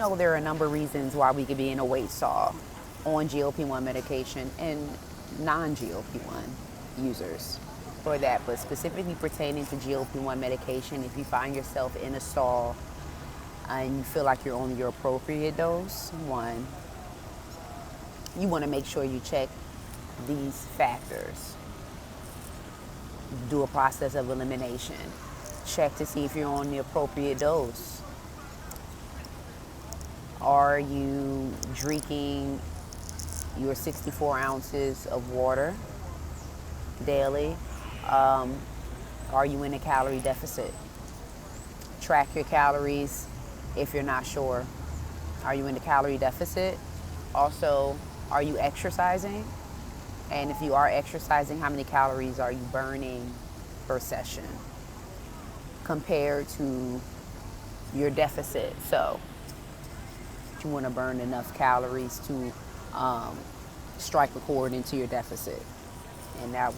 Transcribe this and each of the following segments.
know there are a number of reasons why we could be in a weight stall on GLP-1 medication and non-GLP-1 users for that. But specifically pertaining to GLP-1 medication, if you find yourself in a stall and you feel like you're on your appropriate dose, one, you want to make sure you check these factors. Do a process of elimination. Check to see if you're on the appropriate dose. Are you drinking your 64 ounces of water daily? Are you in a calorie deficit? Track your calories if you're not sure. Are you in a calorie deficit? Also, are you exercising? And if you are exercising, how many calories are you burning per session compared to your deficit? So you want to burn enough calories to strike a chord into your deficit. And that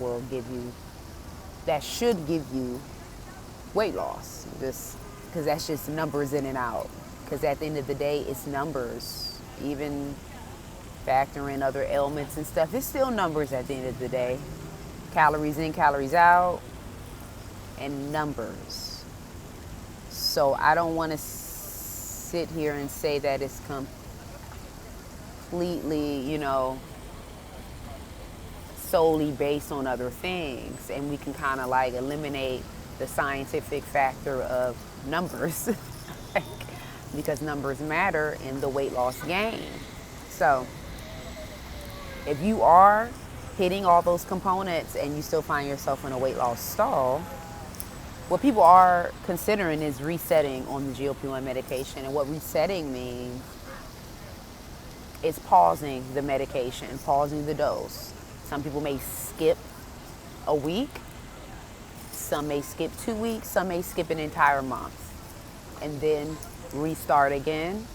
should give you weight loss, just because that's just numbers in and out. Because at the end of the day, it's numbers. Even factor in other ailments and stuff, it's still numbers at the end of the day. Calories in, calories out, and numbers. So I don't want to sit here and say that it's completely, solely based on other things, and we can kind of like eliminate the scientific factor of numbers because numbers matter in the weight loss game. So if you are hitting all those components and you still find yourself in a weight loss stall, what people are considering is resetting on the GLP-1 medication. And what resetting means is pausing the medication, pausing the dose. Some people may skip a week, some may skip 2 weeks, some may skip an entire month, and then restart again.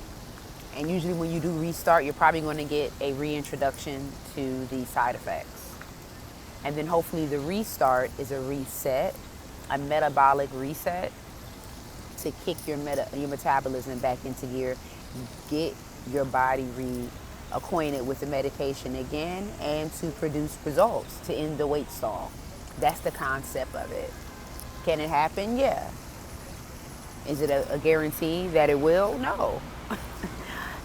And usually when you do restart, you're probably going to get a reintroduction to the side effects. And then hopefully the restart is a reset, a metabolic reset to kick your metabolism back into gear, get your body reacquainted with the medication again, and to produce results to end the weight stall. That's the concept of it. Can it happen? Yeah. Is it a guarantee that it will? No.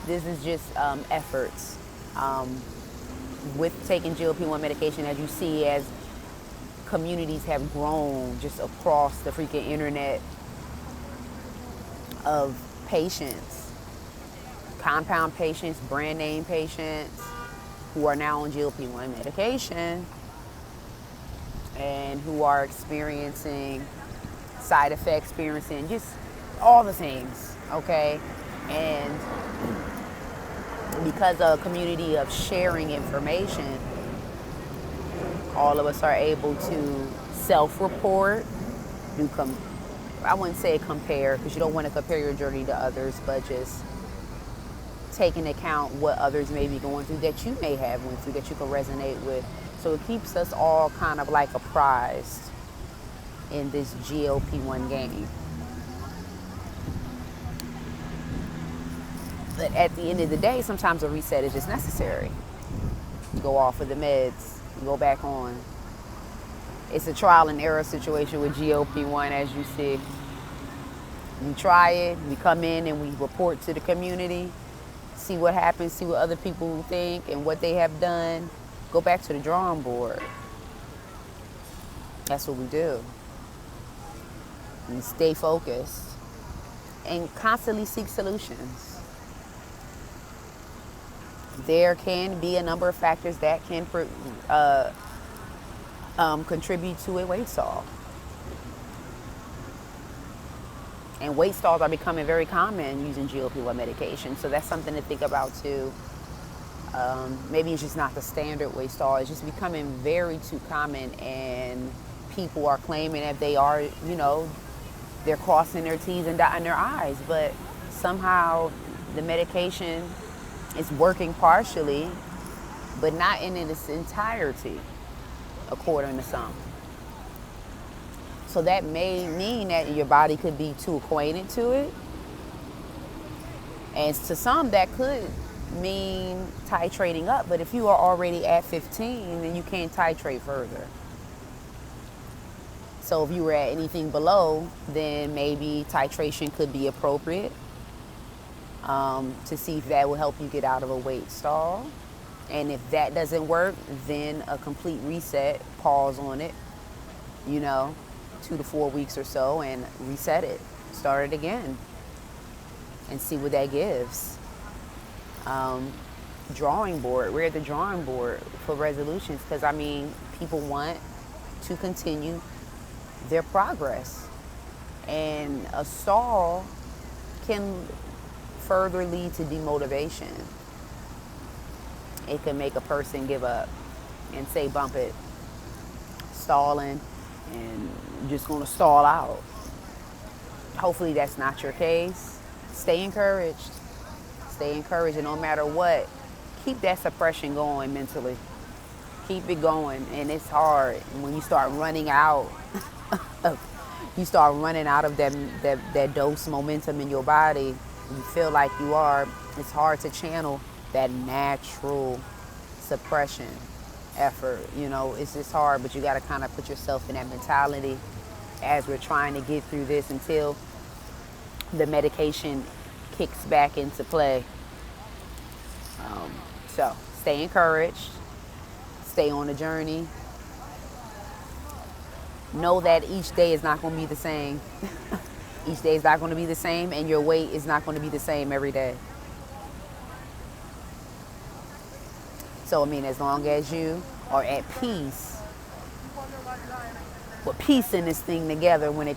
This is just efforts. With taking GLP-1 medication, as you see, as communities have grown just across the freaking internet of patients, compound patients, brand name patients who are now on GLP-1 medication and who are experiencing side effects, experiencing just all the things, okay? And because of a community of sharing information, all of us are able to self-report, I wouldn't say compare, because you don't want to compare your journey to others, but just take into account what others may be going through that you may have went through that you can resonate with. So it keeps us all kind of like apprised in this GLP-1 game. But at the end of the day, sometimes a reset is just necessary. You go off of the meds, you go back on. It's a trial and error situation with GLP-1, as you see. We try it, we come in and we report to the community, see what happens, see what other people think and what they have done. Go back to the drawing board. That's what we do. We stay focused and constantly seek solutions. There can be a number of factors that can contribute to a weight stall. And weight stalls are becoming very common using GLP-1 medication. So that's something to think about too. Maybe it's just not the standard weight stall. It's just becoming very too common, and people are claiming that they are, they're crossing their T's and dotting their I's, but somehow the medication is working partially, but not in its entirety, according to some. So that may mean that your body could be too acquainted to it, And to some, that could mean titrating up. But if you are already at 15, then you can't titrate further. So if you were at anything below, then maybe titration could be appropriate to see if that will help you get out of a weight stall. And if that doesn't work, then a complete reset, pause on it, 2 to 4 weeks or so, and reset it. Start it again and see what that gives. Drawing board. We're at the drawing board for resolutions because, people want to continue their progress. And a stall can further lead to demotivation. It can make a person give up and say, bump it, stalling, and just going to stall out. Hopefully that's not your case. Stay encouraged. Stay encouraged, and no matter what, keep that suppression going mentally. Keep it going, and it's hard when you start running out. You start running out of that dose momentum in your body. You feel like you are. It's hard to channel that natural suppression effort. It's just hard, but you got to kind of put yourself in that mentality as we're trying to get through this until the medication kicks back into play. So stay encouraged, stay on the journey. Know that each day is not going to be the same. Each day is not going to be the same, and your weight is not going to be the same every day. So, as long as you are at peace, with piecing this thing together when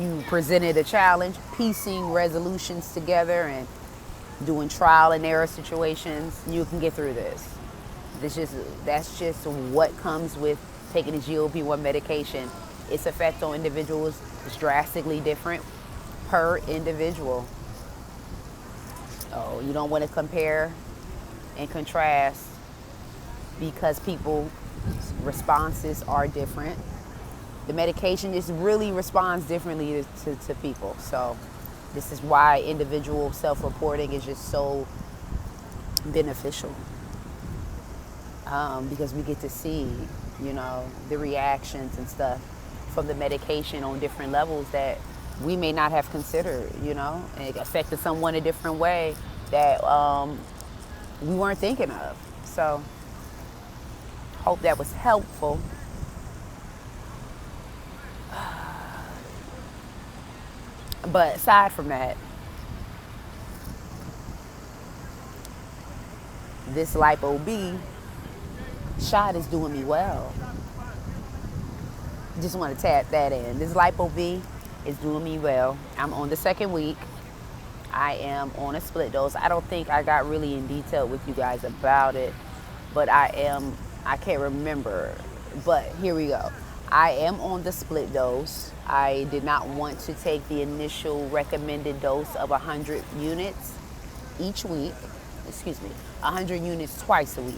you presented a challenge, piecing resolutions together and doing trial and error situations, you can get through this. That's just what comes with taking the GLP-1 medication. Its effect on individuals is drastically different per individual. Oh, you don't want to compare and contrast because people's responses are different. The medication just really responds differently to people. So this is why individual self-reporting is just so beneficial. Because we get to see, the reactions and stuff from the medication on different levels that we may not have considered, and it affected someone a different way that we weren't thinking of. So hope that was helpful. But aside from that, this Lipo B shot is doing me well. Just want to tap that in. This Lipo B is doing me well. I'm on the second week. I am on a split dose. I don't think I got really in detail with you guys about it, but I can't remember. But here we go. I am on the split dose. I did not want to take the initial recommended dose of 100 units each week. 100 units twice a week.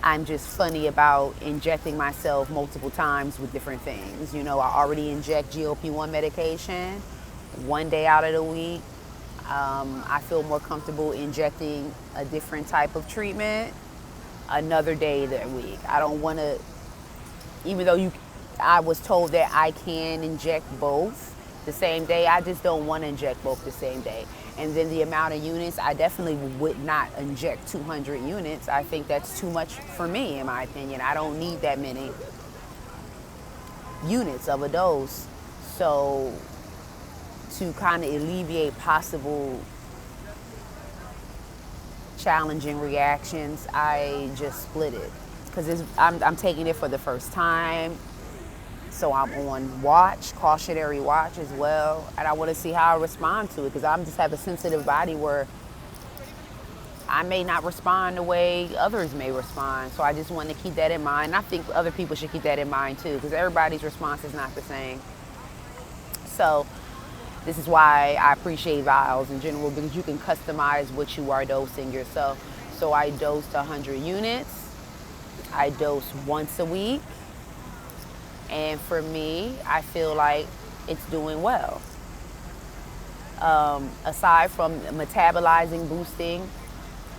I'm just funny about injecting myself multiple times with different things. I already inject GLP-1 medication one day out of the week. I feel more comfortable injecting a different type of treatment another day that week. I don't want to, even though I was told that I can inject both the same day, I just don't want to inject both the same day. And then the amount of units, I definitely would not inject 200 units. I think that's too much for me, in my opinion. I don't need that many units of a dose. So to kind of alleviate possible challenging reactions, I just split it because I'm taking it for the first time. So I'm on watch, cautionary watch as well, and I want to see how I respond to it because I just have a sensitive body where I may not respond the way others may respond. So I just want to keep that in mind. And I think other people should keep that in mind too because everybody's response is not the same. So this is why I appreciate vials in general because you can customize what you are dosing yourself. So I dosed 100 units. I dose once a week. And for me, I feel like it's doing well. Aside from metabolizing boosting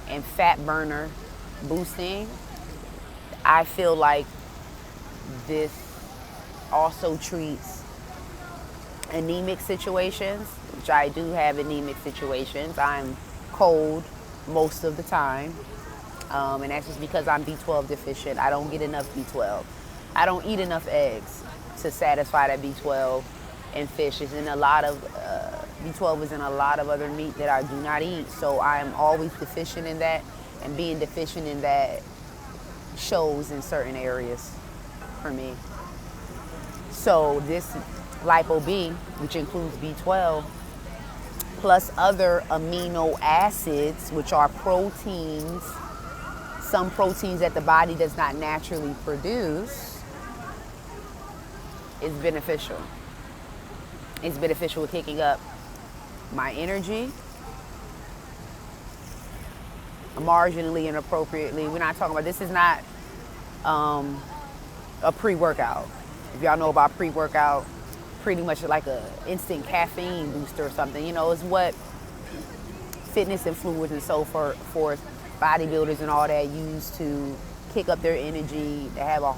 and fat burner boosting, I feel like this also treats anemic situations, which I do have anemic situations. I'm cold most of the time, and that's just because I'm B12 deficient. I don't get enough B12. I don't eat enough eggs to satisfy that B12, and fish is in a lot of, B12 is in a lot of other meat that I do not eat, so I'm always deficient in that, and being deficient in that shows in certain areas for me. So this Lipo B, which includes B12, plus other amino acids, which are proteins, some proteins that the body does not naturally produce, is beneficial. It's beneficial with kicking up my energy, marginally and appropriately. We're not talking about, this is not a pre-workout. If y'all know about pre-workout, pretty much like a instant caffeine booster or something. You know, it's what fitness influencers and so forth, bodybuilders and all that use to kick up their energy, to have a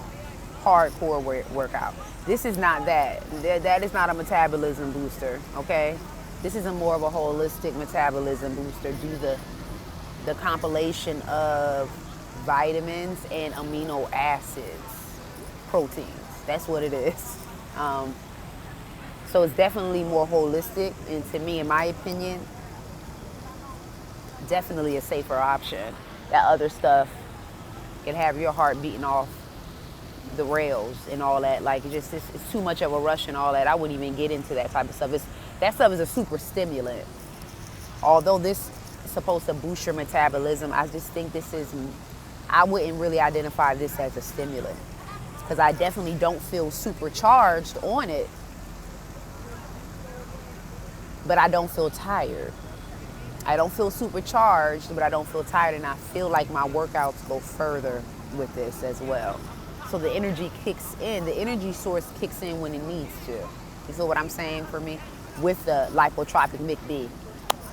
hardcore workout. This is not that. That is not a metabolism booster, okay? This is a more of a holistic metabolism booster due to the compilation of vitamins and amino acids, proteins. That's what it is. So it's definitely more holistic, and to me, in my opinion, definitely a safer option. That other stuff can have your heart beating off the rails and all that. Like, it's too much of a rush and all that. I wouldn't even get into that type of stuff. That stuff is a super stimulant. Although this is supposed to boost your metabolism, I just think I wouldn't really identify this as a stimulant, because I definitely don't feel supercharged on it, but I don't feel tired. I don't feel supercharged, but I don't feel tired, and I feel like my workouts go further with this as well. So the energy kicks in, the energy source kicks in when it needs to. You feel what I'm saying for me? With the lipotropic McB.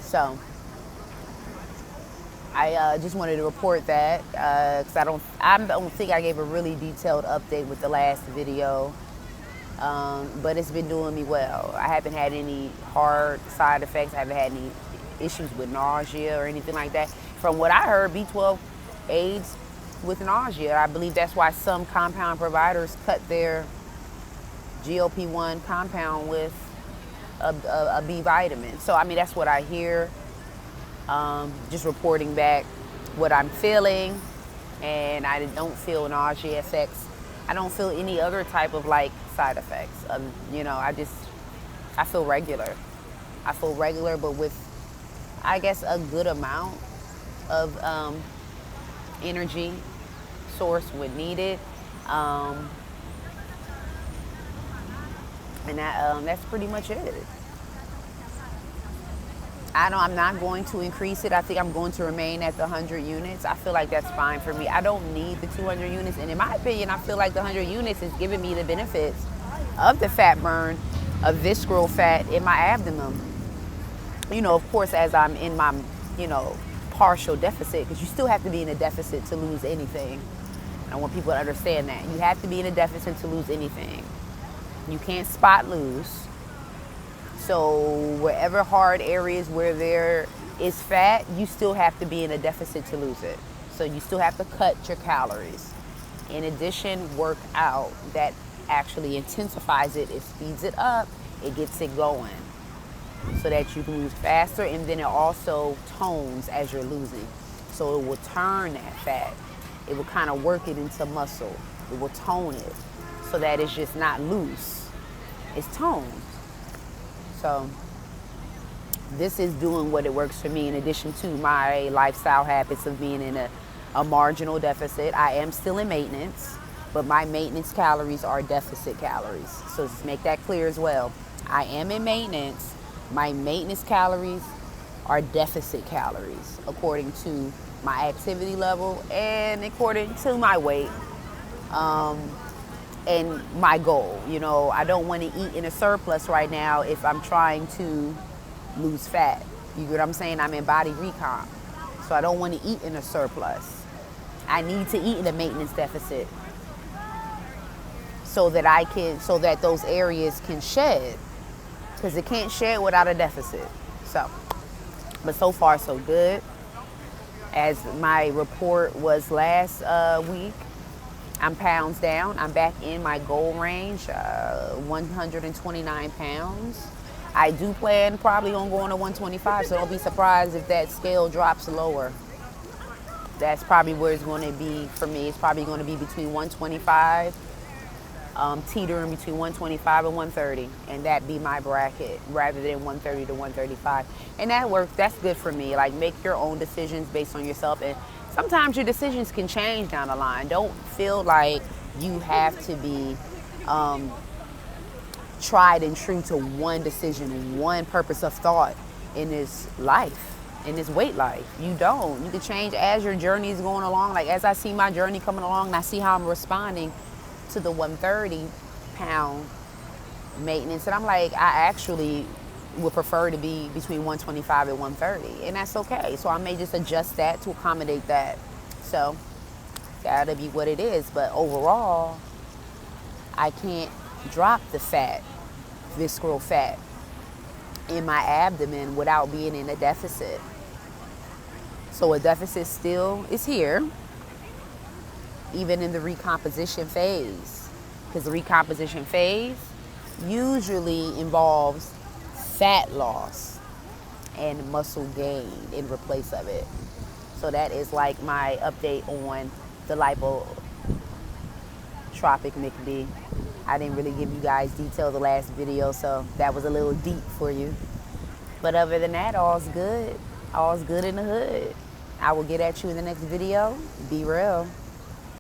So I just wanted to report that, because I don't think I gave a really detailed update with the last video, but it's been doing me well. I haven't had any hard side effects. I haven't had any issues with nausea or anything like that. From what I heard, B12 aids with nausea. I believe that's why some compound providers cut their GLP1 compound with a B vitamin. So, I mean, that's what I hear. Just reporting back what I'm feeling, and I don't feel nausea effects. I don't feel any other type of like side effects. You know, I feel regular. I feel regular, but with, I guess, a good amount of energy source when needed. And that's pretty much it. I'm not going to increase it. I think I'm going to remain at the 100 units. I feel like that's fine for me. I don't need the 200 units. And in my opinion, I feel like the 100 units is giving me the benefits of the fat burn, of visceral fat in my abdomen. You know, of course, as I'm in my, partial deficit, because you still have to be in a deficit to lose anything. And I want people to understand that. You have to be in a deficit to lose anything. You can't spot lose. So wherever hard areas where there is fat, you still have to be in a deficit to lose it. So you still have to cut your calories. In addition, work out. That actually intensifies it. It speeds it up. It gets it going so that you lose faster, and then it also tones as you're losing. So it will turn that fat. It will kind of work it into muscle. It will tone it so that it's just not loose. It's toned. So this is doing what it works for me, in addition to my lifestyle habits of being in a marginal deficit. I am still in maintenance, but my maintenance calories are deficit calories. So let's make that clear as well. I am in maintenance. My maintenance calories are deficit calories according to my activity level and according to my weight and my goal. I don't want to eat in a surplus right now if I'm trying to lose fat. You get what I'm saying? I'm in body recomp. So I don't want to eat in a surplus. I need to eat in a maintenance deficit so that those areas can shed. Because it can't shed without a deficit. So, but so far so good. As my report was last week, I'm pounds down. I'm back in my goal range, 129 pounds. I do plan probably on going to 125, so don't be surprised if that scale drops lower. That's probably where it's going to be for me. It's probably going to be between 125, teetering between 125 and 130, and that be my bracket rather than 130 to 135. And that works. That's good for me. Like, make your own decisions based on yourself, and sometimes your decisions can change down the line. Don't feel like you have to be tried and true to one decision, one purpose of thought in this life, in this weight life. You don't. You can change as your journey is going along. Like, as I see my journey coming along and I see how I'm responding to the 130 pound maintenance, and I'm like, I actually would prefer to be between 125 and 130, and that's okay. So I may just adjust that to accommodate that. So that'll be what it is. But overall, I can't drop the fat, visceral fat in my abdomen without being in a deficit. So a deficit still is here, even in the recomposition phase, because the recomposition phase usually involves fat loss and muscle gain in replace of it. So that is like my update on the lipotropic McD. I didn't really give you guys detail the last video, so that was a little deep for you. But other than that, all's good. All's good in the hood. I will get at you in the next video. Be real.